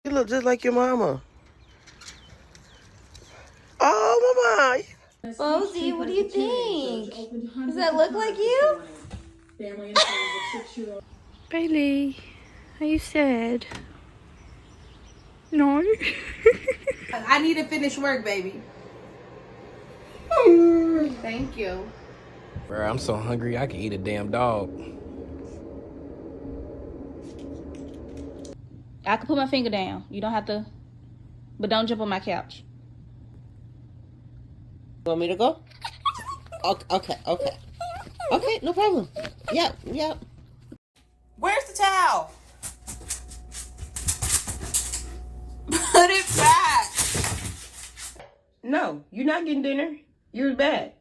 You look just like your mama. Oh, mama. Bozy, what do you think? Does that look like you? Bailey, are you sad? No. I need to finish work, baby. Thank you. Bro, I'm so hungry I can eat a damn dog. I can put my finger down. You don't have to, but don't jump on my couch. Want me to go? Okay. Okay, no problem. Yep. Where's the towel? Put it back. No, you're not getting dinner. You're bad.